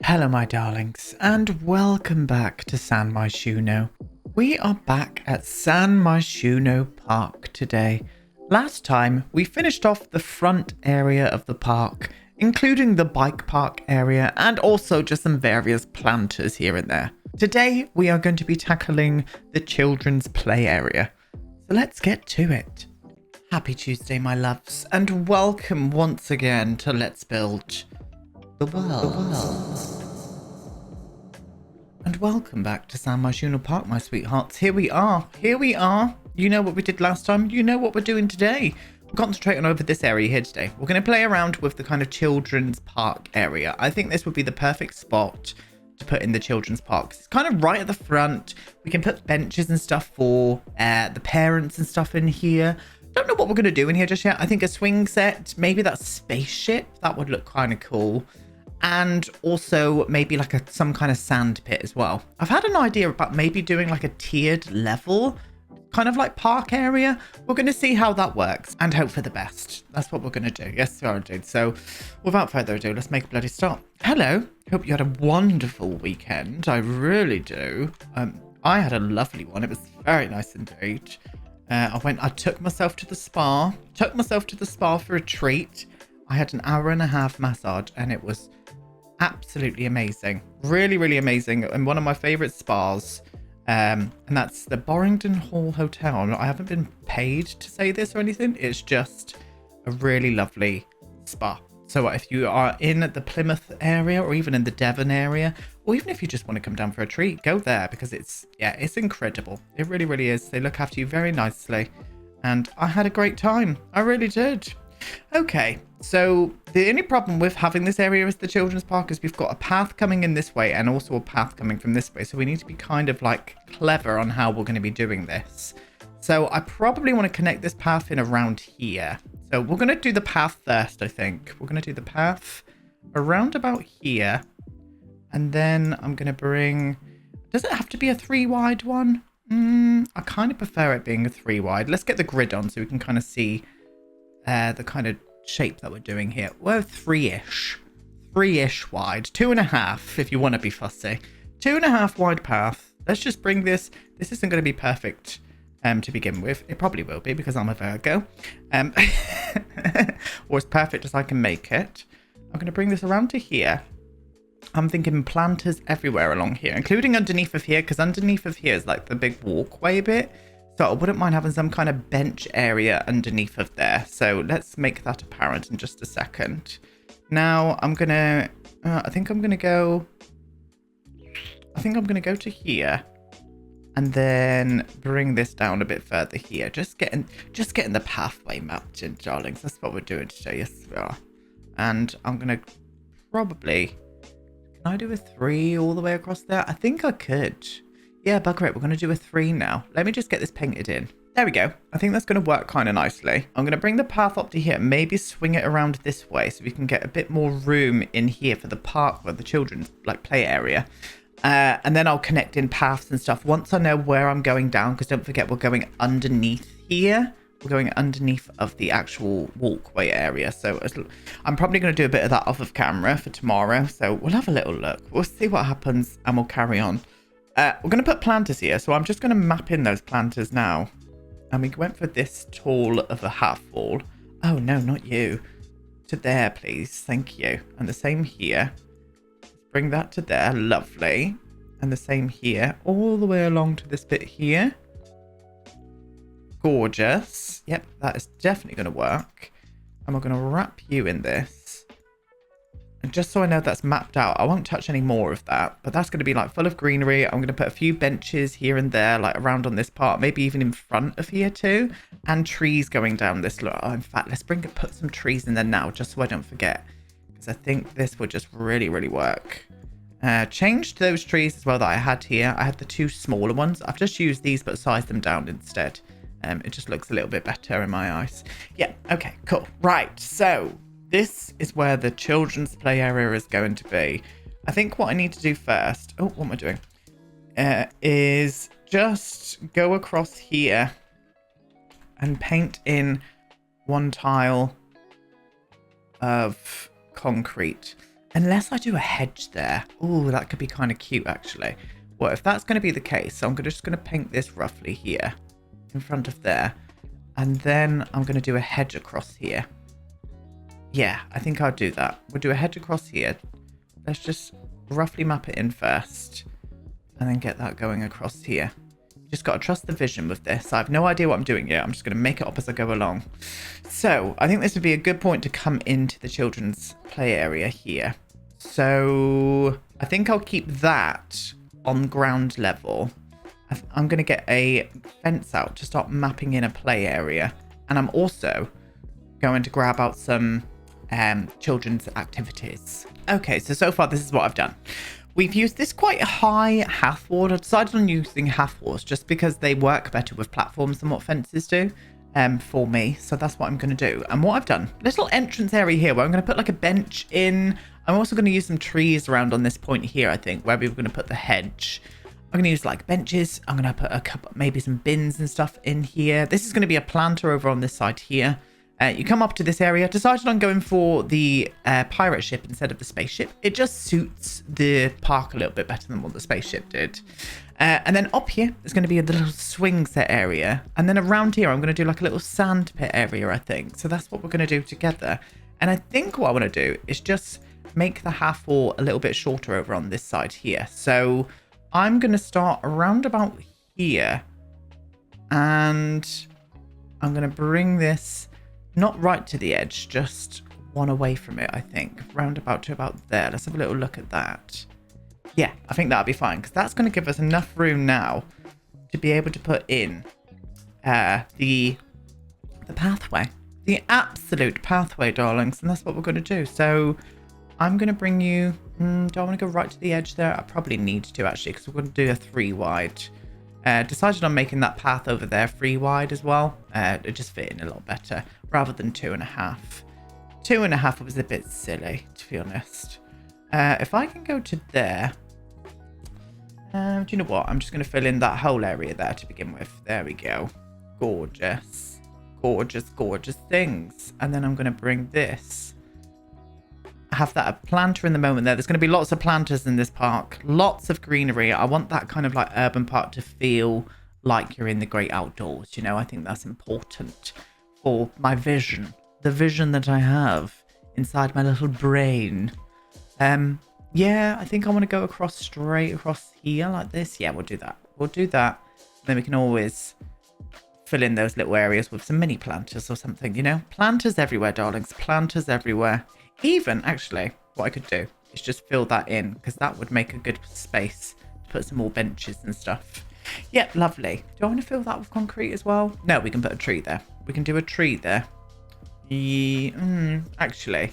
Hello my darlings, and welcome back to San Myshuno. We are back at San Myshuno Park today. Last time we finished off the front area of the park, including the bike park area and also just some various planters here and there. Today we are going to be tackling the children's play area. So let's get to it. Happy Tuesday my loves, and welcome once again to Let's Build the World. And welcome back to San Myshuno Park, my sweethearts. Here we are. You know what we did last time. You know what we're doing today. We're concentrating over this area here today. We're going to play around with the kind of children's park area. I think this would be the perfect spot to put in the children's park. It's kind of right at the front. We can put benches and stuff for the parents and stuff in here. Don't know what we're going to do in here just yet. I think a swing set, maybe that spaceship, that would look kind of cool. And also maybe like some kind of sand pit as well. I've had an idea about maybe doing like a tiered level, kind of like park area. We're going to see how that works and hope for the best. That's what we're going to do. Yes, we are, dude. So without further ado, let's make a bloody start. Hello. Hope you had a wonderful weekend. I really do. I had a lovely one. It was very nice indeed. I took myself to the spa. For a treat. I had an hour and a half massage and it was absolutely amazing. Really amazing. And one of my favorite spas. And that's the Borrington Hall Hotel. I haven't been paid to say this or anything. It's just a really lovely spa. So if you are in the Plymouth area or even in the Devon area, or even if you just want to come down for a treat, go there because it's incredible. It really is. They look after you very nicely. And I had a great time. I really did. Okay, so the only problem with having this area as the children's park is we've got a path coming in this way and also a path coming from this way. So we need to be kind of like clever on how we're going to be doing this. So I probably want to connect this path in around here. So we're going to do the path first, I think. We're going to do the path around about here. And then I'm going to bring... Does it have to be a 3 wide one? I kind of prefer it being a 3 wide. Let's get the grid on so we can kind of see the kind of shape that we're doing here. Well, 3-ish wide. 2.5 if you want to be fussy. 2.5 wide path. Let's just bring this. This isn't going to be perfect to begin with. It probably will be because I'm a Virgo. Or as perfect as I can make it. I'm going to bring this around to here. I'm thinking planters everywhere along here, including underneath of here, because underneath of here is like the big walkway bit. So I wouldn't mind having some kind of bench area underneath of there. So let's make that apparent in just a second. Now I'm going to, I think I'm going to go to here and then bring this down a bit further here. Just getting the pathway mapped in, darlings. That's what we're doing today. Yes, we are. And I'm going to probably, can I do a 3 all the way across there? I think I could. Yeah, bugger it. We're going to do a 3 now. Let me just get this painted in. There we go. I think that's going to work kind of nicely. I'm going to bring the path up to here. Maybe swing it around this way so we can get a bit more room in here for the park, for the children's like play area. And then I'll connect in paths and stuff once I know where I'm going down. Because don't forget, we're going underneath here. We're going underneath of the actual walkway area. So I'm probably going to do a bit of that off of camera for tomorrow. So we'll have a little look. We'll see what happens and we'll carry on. We're going to put planters here, so I'm just going to map in those planters now. And we went for this tall of a half wall. Oh, no, not you. To there, please. Thank you. And the same here. Bring that to there. Lovely. And the same here. All the way along to this bit here. Gorgeous. Yep, that is definitely going to work. And we're going to wrap you in this. And just so I know that's mapped out, I won't touch any more of that, but that's going to be like full of greenery. I'm going to put a few benches here and there, like around on this part, maybe even in front of here too, and trees going down this. Oh, in fact, let's put some trees in there now, just so I don't forget, because I think this would just really work. Changed those trees as well that I had here. I had the 2 smaller ones. I've just used these, but sized them down instead. It just looks a little bit better in my eyes. Yeah, okay, cool. Right, so this is where the children's play area is going to be. I think what I need to do first... Oh, what am I doing? Is just go across here and paint in 1 tile of concrete. Unless I do a hedge there. Oh, that could be kind of cute, actually. Well, if that's going to be the case, I'm just going to paint this roughly here in front of there. And then I'm going to do a hedge across here. Yeah, I think I'll do that. We'll do a hedge across here. Let's just roughly map it in first. And then get that going across here. You just got to trust the vision with this. I have no idea what I'm doing yet. I'm just going to make it up as I go along. So, I think this would be a good point to come into the children's play area here. So, I think I'll keep that on ground level. I'm going to get a fence out to start mapping in a play area. And I'm also going to grab out some children's activities. Okay, so far this is what I've done. We've used this quite high half wall. I decided on using half walls just because they work better with platforms than what fences do for me. So that's what I'm going to do. And what I've done, little entrance area here where I'm going to put like a bench in. I'm also going to use some trees around on this point here, I think, where we were going to put the hedge. I'm going to use like benches. I'm going to put a couple, maybe some bins and stuff in here. This is going to be a planter over on this side here. You come up to this area, decided on going for the pirate ship instead of the spaceship. It just suits the park a little bit better than what the spaceship did. And then up here, there's going to be a little swing set area. And then around here, I'm going to do like a little sand pit area, I think. So that's what we're going to do together. And I think what I want to do is just make the half wall a little bit shorter over on this side here. So I'm going to start around about here. And I'm going to bring this not right to the edge, just one away from it, I think. Roundabout to about there. Let's have a little look at that. Yeah, I think that'll be fine, because that's going to give us enough room now to be able to put in the pathway. The absolute pathway, darlings. And that's what we're going to do. So I'm going to bring you... do I want to go right to the edge there? I probably need to, actually, because we're going to do a 3 wide. Decided on making that path over there 3 wide as well. It just fit in a lot better rather than 2.5. 2.5 was a bit silly, to be honest. If I can go to there, do you know what? I'm just going to fill in that whole area there to begin with. There we go. Gorgeous, gorgeous, gorgeous things. And then I'm going to bring this. I have that a planter in the moment there. There's going to be lots of planters in this park. Lots of greenery. I want that kind of like urban park to feel like you're in the great outdoors. You know, I think that's important for my vision. The vision that I have inside my little brain. Yeah, I think I want to go straight across here like this. Yeah, we'll do that. We'll do that. Then we can always fill in those little areas with some mini planters or something, you know? Planters everywhere, darlings. Planters everywhere. Even, actually, what I could do is just fill that in, because that would make a good space to put some more benches and stuff. Yep, lovely. Do I want to fill that with concrete as well? No, we can put a tree there. We can do a tree there. Actually.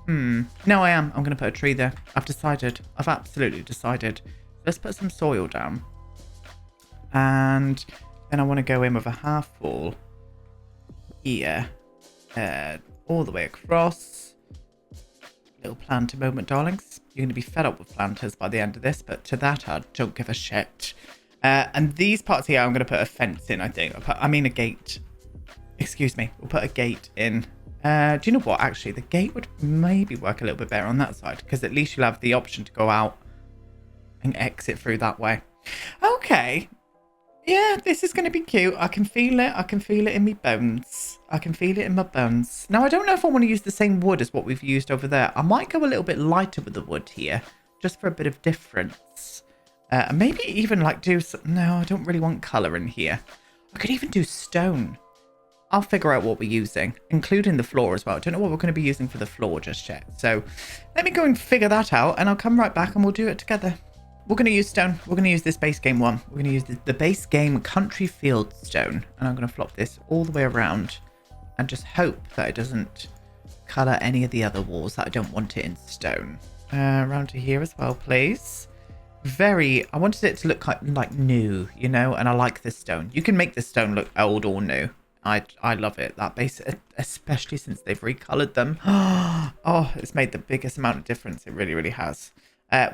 No, I am. I'm going to put a tree there. I've decided. I've absolutely decided. Let's put some soil down. And then I want to go in with a half wall here. All the way across. Little planter moment, darlings. You're going to be fed up with planters by the end of this, but to that I don't give a shit. And these parts here, I'm going to put a fence in, I think. I mean a gate. Excuse me. We'll put a gate in. Do you know what? Actually, the gate would maybe work a little bit better on that side, because at least you'll have the option to go out and exit through that way. Okay. Yeah, this is going to be cute. I can feel it. I can feel it in my bones. I can feel it in my bones. Now, I don't know if I want to use the same wood as what we've used over there. I might go a little bit lighter with the wood here, just for a bit of difference. And maybe even like do some... No, I don't really want colour in here. I could even do stone. I'll figure out what we're using, including the floor as well. I don't know what we're going to be using for the floor just yet. So let me go and figure that out, and I'll come right back and we'll do it together. We're going to use stone. We're going to use this base game one. We're going to use the base game country field stone. And I'm going to flop this all the way around and just hope that it doesn't colour any of the other walls that I don't want it in stone. Around to here as well, please. I wanted it to look like new, you know, and I like this stone. You can make this stone look old or new. I love it. That base, especially since they've recolored them. Oh, it's made the biggest amount of difference. It really, really has.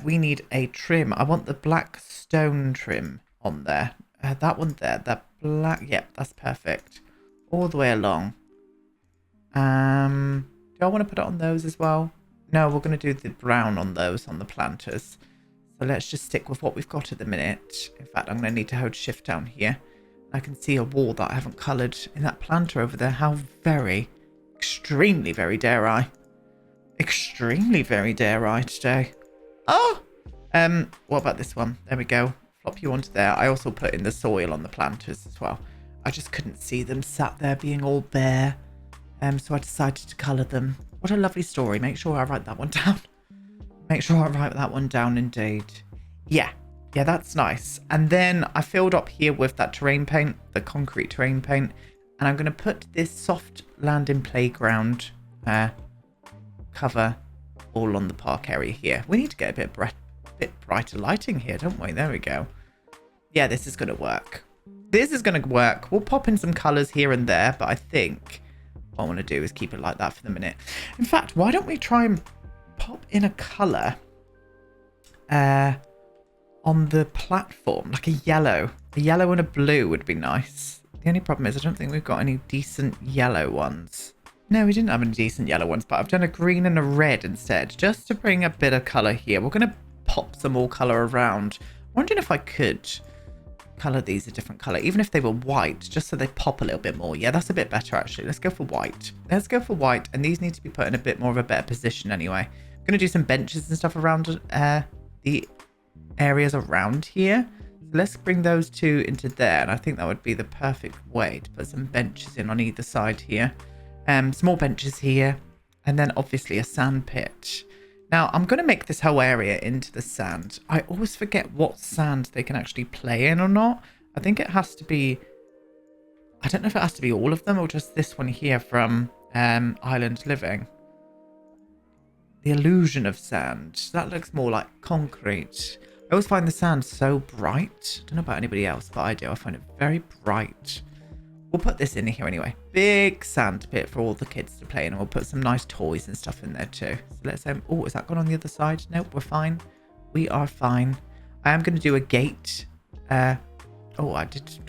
We need a trim. I want the black stone trim on there. That one there, that black. Yep, that's perfect. All the way along. Do I want to put it on those as well? No, we're going to do the brown on those, on the planters. So let's just stick with what we've got at the minute. In fact, I'm going to need to hold shift down here. I can see a wall that I haven't coloured in that planter over there. How very, extremely very dare I. Extremely very dare I today. Oh! What about this one? There we go. Flop you onto there. I also put in the soil on the planters as well. I just couldn't see them sat there being all bare. So I decided to colour them. What a lovely story. Make sure I write that one down. Make sure I write that one down indeed. Yeah. Yeah, that's nice. And then I filled up here with that terrain paint, the concrete terrain paint. And I'm going to put this soft landing playground cover all on the park area here. We need to get a bit brighter lighting here, don't we? There we go. Yeah, this is going to work. This is going to work. We'll pop in some colours here and there, but I think what I want to do is keep it like that for the minute. In fact, why don't we try and pop in a colour on the platform, like a yellow. A yellow and a blue would be nice. The only problem is I don't think we've got any decent yellow ones. No, we didn't have any decent yellow ones, but I've done a green and a red instead, just to bring a bit of colour here. We're going to pop some more colour around. Wondering if I could colour these a different colour, even if they were white, just so they pop a little bit more. Yeah, that's a bit better actually. Let's go for white. Let's go for white, and these need to be put in a bit more of a better position anyway. I'm going to do some benches and stuff around the areas around here. So let's bring those two into there, and I think that would be the perfect way to put some benches in on either side here. Small benches here, and then obviously a sand pit. Now, I'm going to make this whole area into the sand. I always forget what sand they can actually play in or not. I think it has to be... I don't know if it has to be all of them or just this one here from Island Living. The illusion of sand. That looks more like concrete. I always find the sand so bright. I don't know about anybody else, but I do. I find it very bright. We'll put this in here anyway. Big sand pit for all the kids to play in. And we'll put some nice toys and stuff in there too. So let's... oh, is that gone on the other side? Nope, we're fine. We are fine. I am going to do a gate. Oh, I did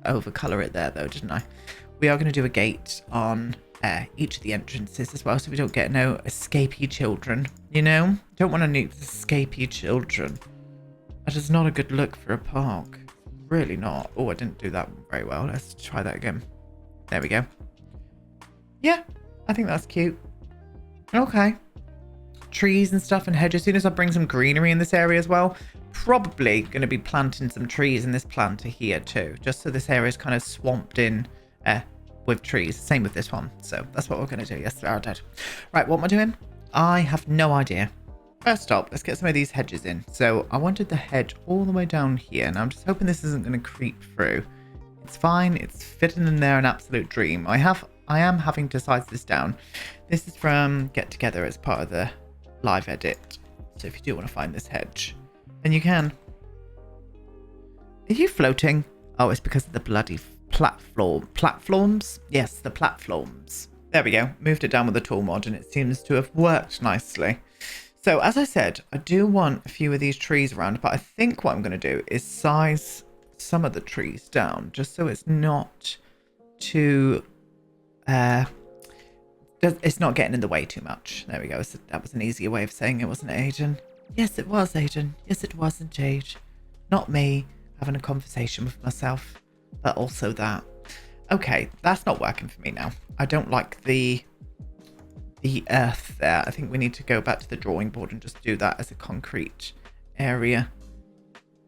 overcolour it there though, didn't I? We are going to do a gate on each of the entrances as well, so we don't get no escapee children. You know? Don't want any escapee children. That is not a good look for a park. Really not. Oh, I didn't do that very well. Let's try that again. There we go. Yeah, I think that's cute. Okay. Trees and stuff and hedges. As soon as I bring some greenery in this area as well, probably going to be planting some trees in this planter here too, just so this area is kind of swamped in with trees. Same with this one. So that's what we're going to do. Yes, I did. Right, what am I doing? I have no idea. First up, let's get some of these hedges in. So I wanted the hedge all the way down here, and I'm just hoping this isn't going to creep through. It's fine. It's fitting in there, an absolute dream. I am having to size this down. This is from Get Together as part of the live edit. So if you do want to find this hedge, then you can. Are you floating? Oh, it's because of the bloody platforms. Yes, the platforms. There we go. Moved it down with the tool mod, and it seems to have worked nicely. So, as I said, I do want a few of these trees around, but I think what I'm going to do is size some of the trees down, just so it's not too... it's not getting in the way too much. There we go. So that was an easier way of saying it, wasn't it, Aiden? Yes, it was, Aiden. Yes, it was indeed. Not me having a conversation with myself, but also that. Okay, that's not working for me now. I don't like the earth there. I think we need to go back to the drawing board and just do that as a concrete area.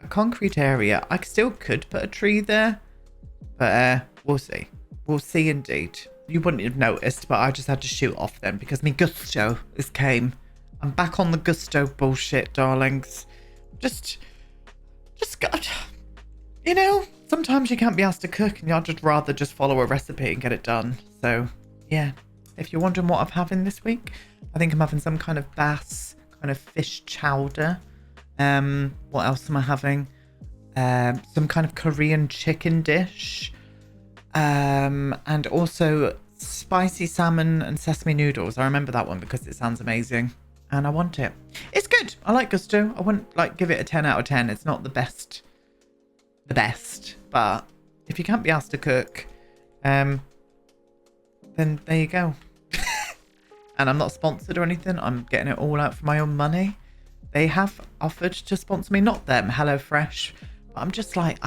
A concrete area. I still could put a tree there, but we'll see. We'll see indeed. You wouldn't have noticed, but I just had to shoot off then because my gusto has came. I'm back on the gusto bullshit, darlings. Just got, you know, sometimes you can't be asked to cook and I'd just rather just follow a recipe and get it done. So yeah. If you're wondering what I'm having this week, I think I'm having some kind of bass, kind of fish chowder. What else am I having? Some kind of Korean chicken dish. And also spicy salmon and sesame noodles. I remember that one because it sounds amazing. And I want it. It's good. I like gusto. I wouldn't like give it a 10 out of 10. It's not the best. But if you can't be asked to cook, then there you go. And I'm not sponsored or anything. I'm getting it all out for my own money. They have offered to sponsor me, not them, HelloFresh. But I'm just like,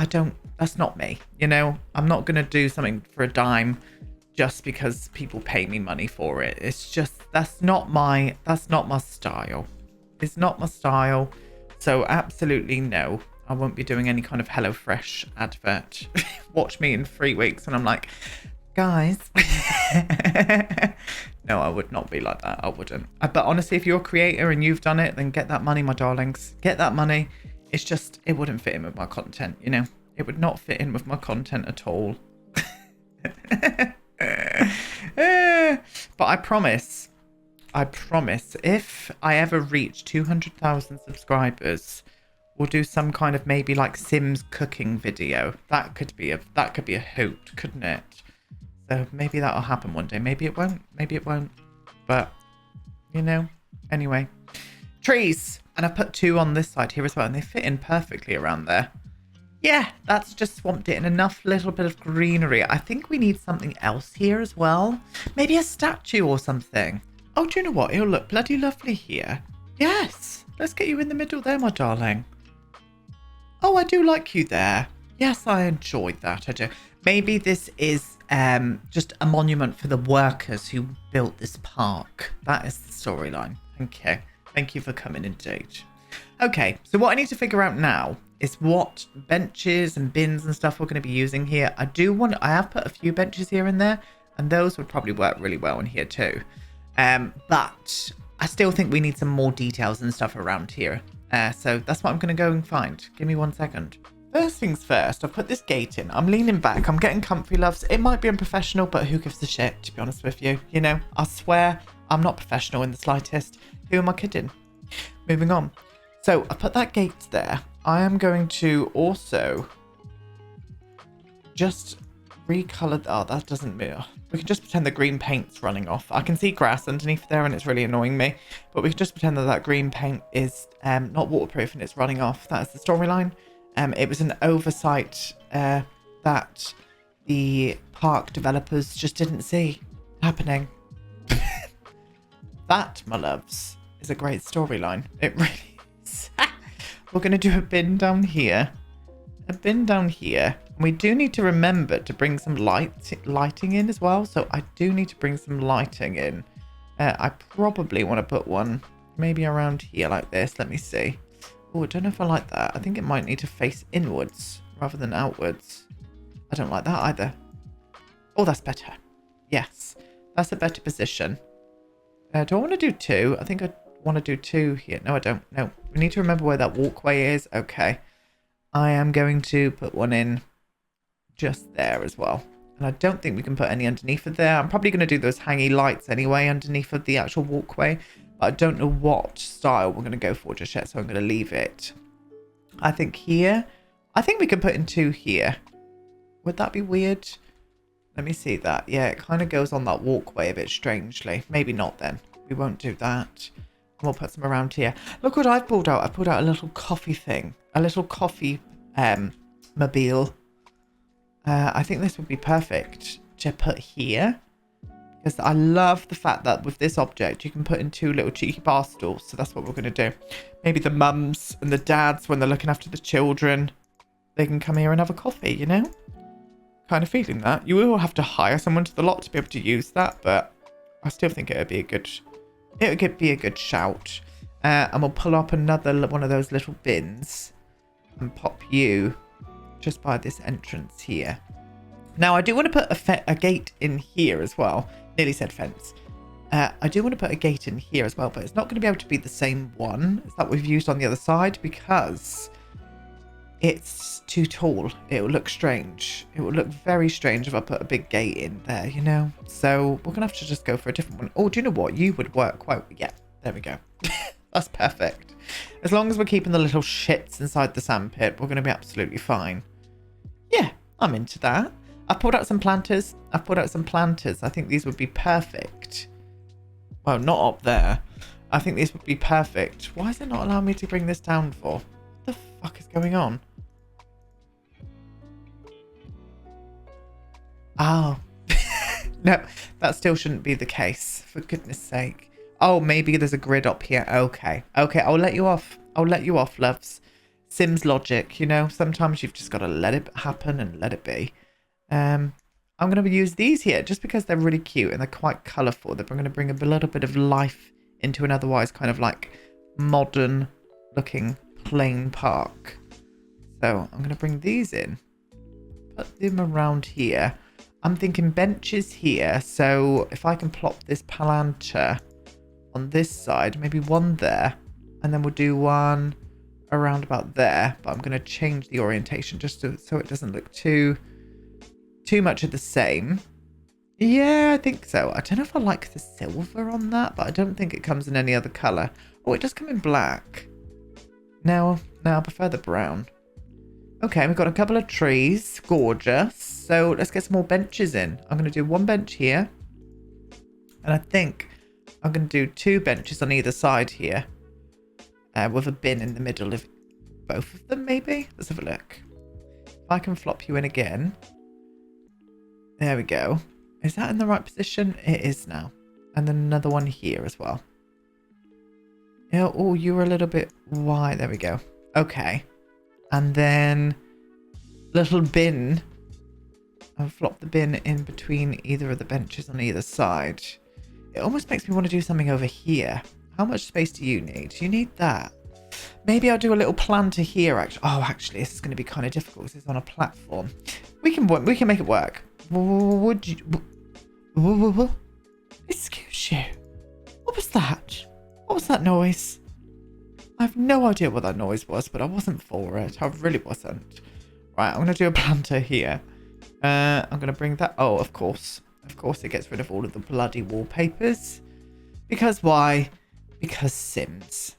that's not me. You know, I'm not going to do something for a dime just because people pay me money for it. It's just, that's not my style. It's not my style. So absolutely no. I won't be doing any kind of HelloFresh advert. Watch me in 3 weeks and I'm like, guys. No, I would not be like that. I wouldn't. But honestly, if you're a creator and you've done it, then get that money, my darlings. Get that money. It's just, it wouldn't fit in with my content, you know? It would not fit in with my content at all. But I promise, if I ever reach 200,000 subscribers, we'll do some kind of maybe like Sims cooking video. That could be a hoot, couldn't it? So maybe that'll happen one day. Maybe it won't. Maybe it won't. But, you know, anyway. Trees. And I put 2 on this side here as well. And they fit in perfectly around there. Yeah, that's just swamped it in enough little bit of greenery. I think we need something else here as well. Maybe a statue or something. Oh, do you know what? It'll look bloody lovely here. Yes. Let's get you in the middle there, my darling. Oh, I do like you there. Yes, I enjoyed that. I do. Maybe this is just a monument for the workers who built this park. That is the storyline. Thank you. Thank you for coming indeed. Okay, so what I need to figure out now is what benches and bins and stuff we're going to be using here. I have put a few benches here and there, and those would probably work really well in here too. But I still think we need some more details and stuff around here. So that's what I'm going to go and find. Give me 1 second. First things first, I've put this gate in. I'm leaning back. I'm getting comfy, loves. It might be unprofessional, but who gives a shit, to be honest with you? You know, I swear I'm not professional in the slightest. Who am I kidding? Moving on. So I put that gate there. I am going to also just recolor. Oh, that doesn't move. We can just pretend the green paint's running off. I can see grass underneath there and it's really annoying me. But we can just pretend that green paint is not waterproof and it's running off. That is the storyline. It was an oversight that the park developers just didn't see happening. That, my loves, is a great storyline. It really is. We're going to do a bin down here. A bin down here. We do need to remember to bring some lighting in as well. So I do need to bring some lighting in. I probably want to put one maybe around here like this. Let me see. Oh, I don't know if I like that. I think it might need to face inwards rather than outwards. I don't like that either. Oh, that's better. Yes, that's a better position. Do I want to do 2? I think I want to do 2 here. No, I don't. No, we need to remember where that walkway is. Okay. I am going to put one in just there as well. And I don't think we can put any underneath of there. I'm probably going to do those hangy lights anyway underneath of the actual walkway. But I don't know what style we're going to go for just yet. So I'm going to leave it. I think here. I think we can put in 2 here. Would that be weird? Let me see that. Yeah, it kind of goes on that walkway a bit strangely. Maybe not then. We won't do that. We'll put some around here. Look what I've pulled out. I've pulled out a little coffee thing. A little coffee mobile. I think this would be perfect to put here. Because I love the fact that with this object, you can put in 2 little cheeky bar stools. So that's what we're going to do. Maybe the mums and the dads, when they're looking after the children, they can come here and have a coffee, you know? Kind of feeling that. You will have to hire someone to the lot to be able to use that. But I still think it would be a good shout. And we'll pull up another one of those little bins and pop you just by this entrance here. Now, I do want to put a gate in here as well. Nearly said fence. I do want to put a gate in here as well, but it's not going to be able to be the same one as that we've used on the other side because it's too tall. It will look strange. It will look very strange if I put a big gate in there, you know? So we're going to have to just go for a different one. Oh, do you know what? You would work quite... Yeah, there we go. That's perfect. As long as we're keeping the little shits inside the sandpit, we're going to be absolutely fine. Yeah, I'm into that. I've pulled out some planters. I think these would be perfect. Well, not up there. I think these would be perfect. Why is it not allowing me to bring this down for? What the fuck is going on? Oh. No, that still shouldn't be the case, for goodness sake. Oh, maybe there's a grid up here. Okay. Okay, I'll let you off. I'll let you off, loves. Sims logic, you know? Sometimes you've just got to let it happen and let it be. I'm going to use these here just because they're really cute and they're quite colourful. They're going to bring a little bit of life into an otherwise kind of like modern looking plain park. So I'm going to bring these in. Put them around here. I'm thinking benches here. So if I can plop this palantir on this side, maybe one there, and then we'll do one around about there. But I'm going to change the orientation just so it doesn't look too much of the same. Yeah, I think so. I don't know if I like the silver on that, but I don't think it comes in any other color. Oh, it does come in black. No, I prefer the brown. Okay, we've got a couple of trees. Gorgeous. So let's get some more benches in. I'm going to do one bench here. And I think I'm going to do 2 benches on either side here. With a bin in the middle of both of them, maybe? Let's have a look. If I can flop you in again. There we go. Is that in the right position? It is now. And then another one here as well. Oh, you were a little bit wide. There we go. Okay. And then little bin. I'll flop the bin in between either of the benches on either side. It almost makes me want to do something over here. How much space do you need? You need that. Maybe I'll do a little planter here. Actually, this is going to be kind of difficult because it's on a platform. We can make it work. Would you? Excuse you. What was that? What was that noise? I have no idea what that noise was, but I wasn't for it. I really wasn't. Right, I'm going to do a planter here. I'm going to bring that. Oh, of course. Of course, it gets rid of all of the bloody wallpapers. Because why? Because Sims.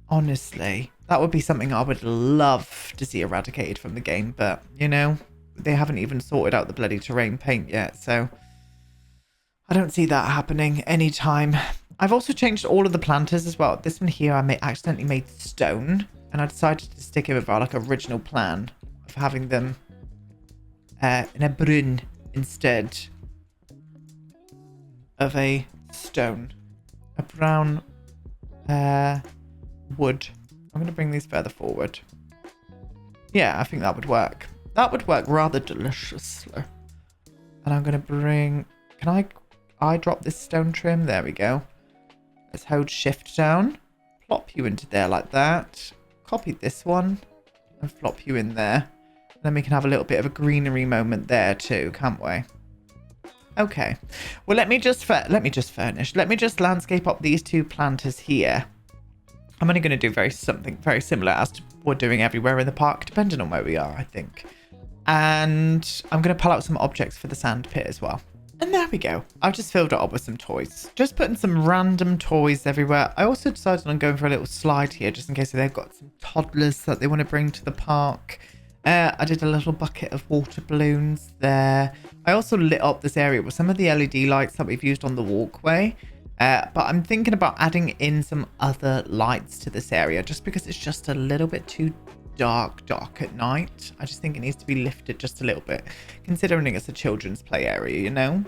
Honestly, that would be something I would love to see eradicated from the game. But, you know, they haven't even sorted out the bloody terrain paint yet. So I don't see that happening anytime. I've also changed all of the planters as well. This one here, I accidentally made stone. And I decided to stick it with our like original plan of having them in a brun instead of a stone. A brown wood. I'm going to bring these further forward. Yeah, I think that would work. That would work rather deliciously. And I'm going to bring... Can I drop this stone trim? There we go. Let's hold shift down. Plop you into there like that. Copy this one. And flop you in there. Then we can have a little bit of a greenery moment there too, can't we? Okay. Well, let me just furnish. Let me just landscape up these 2 planters here. I'm only going to do something very similar as to what we're doing everywhere in the park, depending on where we are, I think. And I'm going to pull out some objects for the sand pit as well. And there we go. I've just filled it up with some toys. Just putting some random toys everywhere. I also decided on going for a little slide here, just in case they've got some toddlers that they want to bring to the park. I did a little bucket of water balloons there. I also lit up this area with some of the LED lights that we've used on the walkway. But I'm thinking about adding in some other lights to this area just because it's just a little bit too dark at night. I just think it needs to be lifted just a little bit, considering it's a children's play area, you know.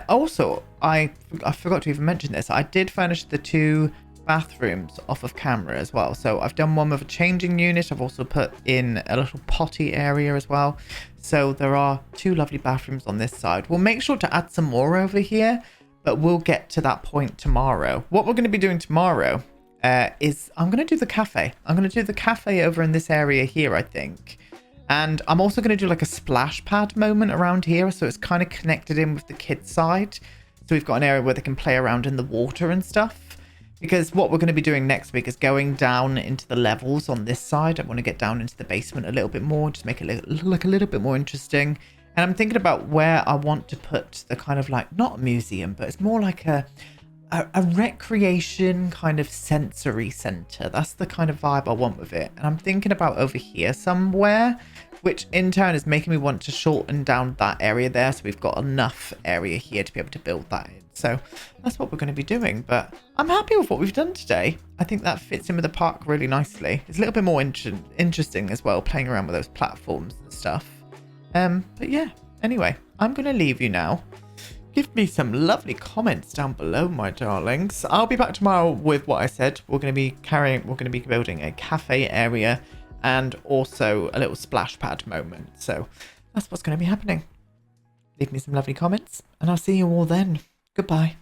Also, I forgot to even mention this. I did furnish the 2 bathrooms off of camera as well. So I've done one with a changing unit. I've also put in a little potty area as well. So there are 2 lovely bathrooms on this side. We'll make sure to add some more over here, but we'll get to that point tomorrow. What we're going to be doing tomorrow is I'm going to do the cafe. I'm going to do the cafe over in this area here, I think. And I'm also going to do like a splash pad moment around here. So it's kind of connected in with the kids side. So we've got an area where they can play around in the water and stuff. Because what we're going to be doing next week is going down into the levels on this side. I want to get down into the basement a little bit more. Just make it look a little bit more interesting. And I'm thinking about where I want to put the kind of like, not a museum, but it's more like a recreation kind of sensory center. That's the kind of vibe I want with it. And I'm thinking about over here somewhere, which in turn is making me want to shorten down that area there. So we've got enough area here to be able to build that in. So that's what we're going to be doing. But I'm happy with what we've done today. I think that fits in with the park really nicely. It's a little bit more interesting as well, playing around with those platforms and stuff. But yeah, anyway, I'm going to leave you now. Give me some lovely comments down below, my darlings. I'll be back tomorrow with what I said. We're going to be building a cafe area and also a little splash pad moment. So that's what's going to be happening. Leave me some lovely comments and I'll see you all then. Goodbye.